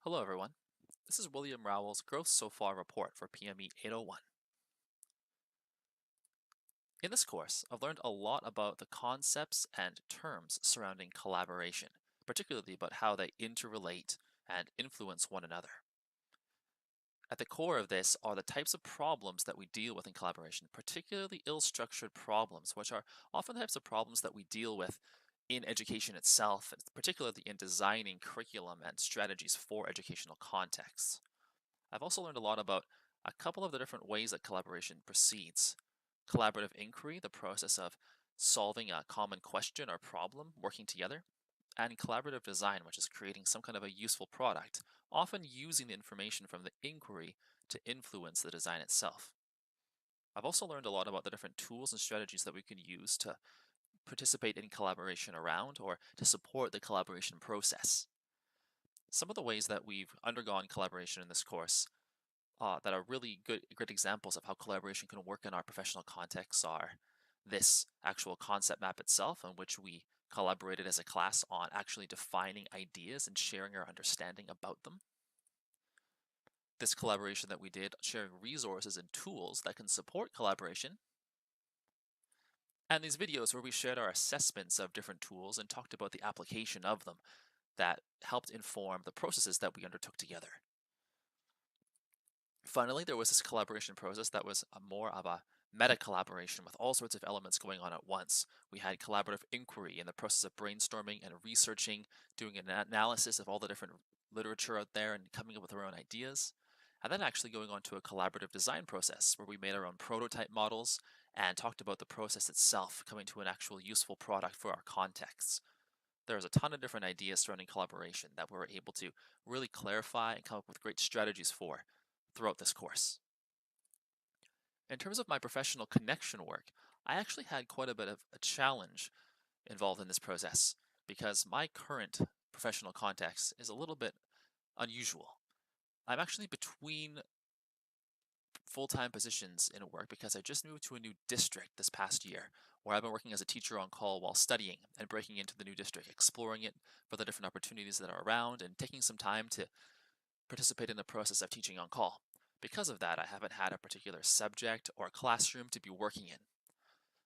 Hello everyone, this is William Rowell's Growth So Far report for PME 801. In this course, I've learned a lot about the concepts and terms surrounding collaboration, particularly about how they interrelate and influence one another. At the core of this are the types of problems that we deal with in collaboration, particularly ill-structured problems, which are often the types of problems that we deal with in education itself, particularly in designing curriculum and strategies for educational contexts. I've also learned a lot about a couple of the different ways that collaboration proceeds. Collaborative inquiry, the process of solving a common question or problem, working together, and collaborative design, which is creating some kind of a useful product, often using the information from the inquiry to influence the design itself. I've also learned a lot about the different tools and strategies that we can use to participate in collaboration around or to support the collaboration process. Some of the ways that we've undergone collaboration in this course that are really great examples of how collaboration can work in our professional contexts are this actual concept map itself, in which we collaborated as a class on actually defining ideas and sharing our understanding about them. This collaboration that we did, sharing resources and tools that can support collaboration. And these videos where we shared our assessments of different tools and talked about the application of them that helped inform the processes that we undertook together. Finally, there was this collaboration process that was more of a meta collaboration with all sorts of elements going on at once. We had collaborative inquiry in the process of brainstorming and researching, doing an analysis of all the different literature out there and coming up with our own ideas. And then actually going on to a collaborative design process where we made our own prototype models and talked about the process itself, coming to an actual useful product for our contexts. There was a ton of different ideas surrounding collaboration that we were able to really clarify and come up with great strategies for throughout this course. In terms of my professional connection work, I actually had quite a bit of a challenge involved in this process because my current professional context is a little bit unusual. I'm actually between full-time positions in work because I just moved to a new district this past year where I've been working as a teacher on call while studying and breaking into the new district, exploring it for the different opportunities that are around and taking some time to participate in the process of teaching on call. Because of that, I haven't had a particular subject or classroom to be working in.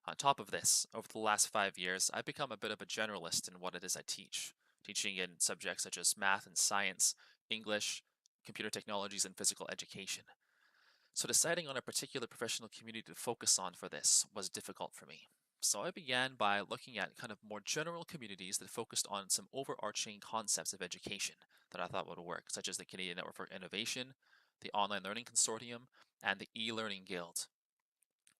On top of this, over the last 5 years, I've become a bit of a generalist in what it is I teach, teaching in subjects such as math and science, English, computer technologies, and physical education. So deciding on a particular professional community to focus on for this was difficult for me. So I began by looking at kind of more general communities that focused on some overarching concepts of education that I thought would work, such as the Canadian Network for Innovation, the Online Learning Consortium, and the E-Learning Guild.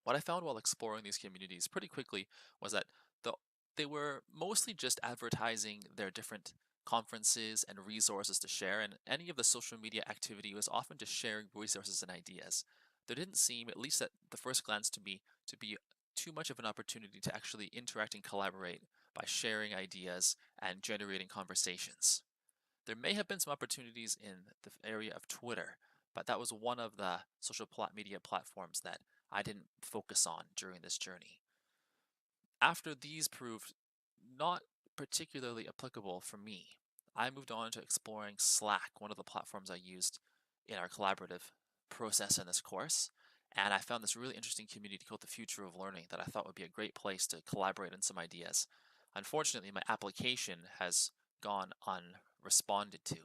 What I found while exploring these communities pretty quickly was that the, they were mostly just advertising their different conferences and resources to share, and any of the social media activity was often just sharing resources and ideas. There didn't seem, at least at the first glance to be too much of an opportunity to actually interact and collaborate by sharing ideas and generating conversations. There may have been some opportunities in the area of Twitter, but that was one of the social media platforms that I didn't focus on during this journey. After these proved not particularly applicable for me, I moved on to exploring Slack, one of the platforms I used in our collaborative process in this course. And I found this really interesting community called the Future of Learning that I thought would be a great place to collaborate on some ideas. Unfortunately, my application has gone unresponded to.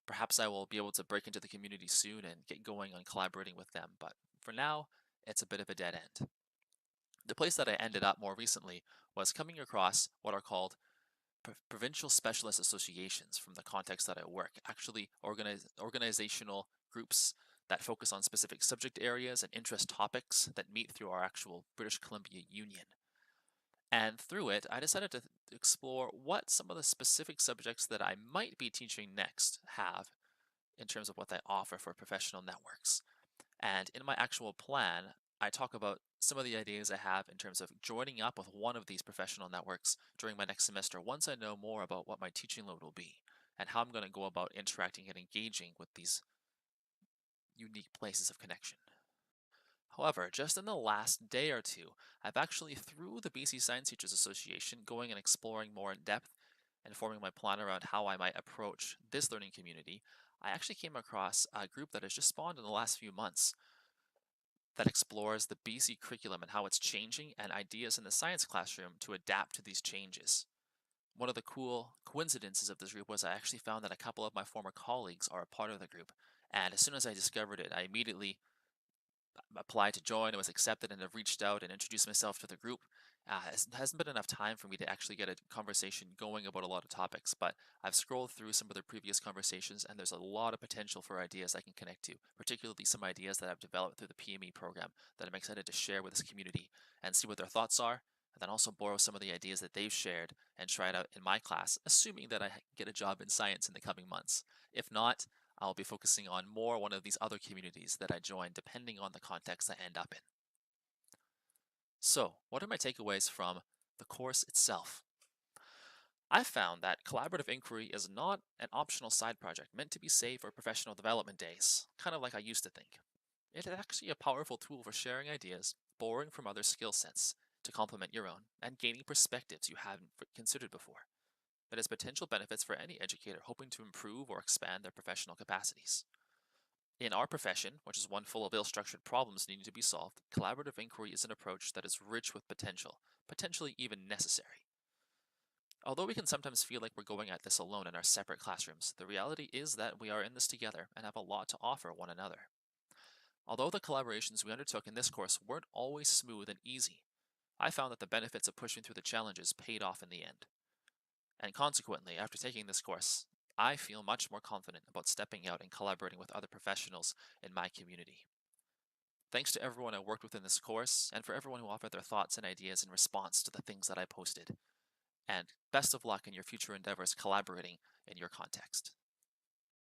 Perhaps I will be able to break into the community soon and get going on collaborating with them, but for now, it's a bit of a dead end. The place that I ended up more recently was coming across what are called provincial specialist associations from the context that I work, actually organizational groups that focus on specific subject areas and interest topics that meet through our actual British Columbia Union. And through it, I decided to explore what some of the specific subjects that I might be teaching next have in terms of what they offer for professional networks. And in my actual plan, I talk about some of the ideas I have in terms of joining up with one of these professional networks during my next semester once I know more about what my teaching load will be and how I'm going to go about interacting and engaging with these unique places of connection. However, just in the last day or two, I've actually, through the BC Science Teachers Association, going and exploring more in depth and forming my plan around how I might approach this learning community, I actually came across a group that has just spawned in the last few months that explores the BC curriculum and how it's changing and ideas in the science classroom to adapt to these changes. One of the cool coincidences of this group was I actually found that a couple of my former colleagues are a part of the group. And as soon as I discovered it, I immediately applied to join and was accepted and have reached out and introduced myself to the group. It hasn't been enough time for me to actually get a conversation going about a lot of topics, but I've scrolled through some of their previous conversations and there's a lot of potential for ideas I can connect to, particularly some ideas that I've developed through the PME program that I'm excited to share with this community and see what their thoughts are, and then also borrow some of the ideas that they've shared and try it out in my class, assuming that I get a job in science in the coming months. If not, I'll be focusing on more one of these other communities that I join depending on the context I end up in. So, what are my takeaways from the course itself? I found that collaborative inquiry is not an optional side project meant to be saved for professional development days, kind of like I used to think. It is actually a powerful tool for sharing ideas, borrowing from other skill sets to complement your own, and gaining perspectives you hadn't considered before. It has potential benefits for any educator hoping to improve or expand their professional capacities. In our profession, which is one full of ill structured problems needing to be solved, collaborative inquiry is an approach that is rich with potential, potentially even necessary. Although we can sometimes feel like we're going at this alone in our separate classrooms, the reality is that we are in this together and have a lot to offer one another. Although the collaborations we undertook in this course weren't always smooth and easy, I found that the benefits of pushing through the challenges paid off in the end. And consequently, after taking this course, I feel much more confident about stepping out and collaborating with other professionals in my community. Thanks to everyone I worked with in this course, and for everyone who offered their thoughts and ideas in response to the things that I posted. And best of luck in your future endeavors collaborating in your context.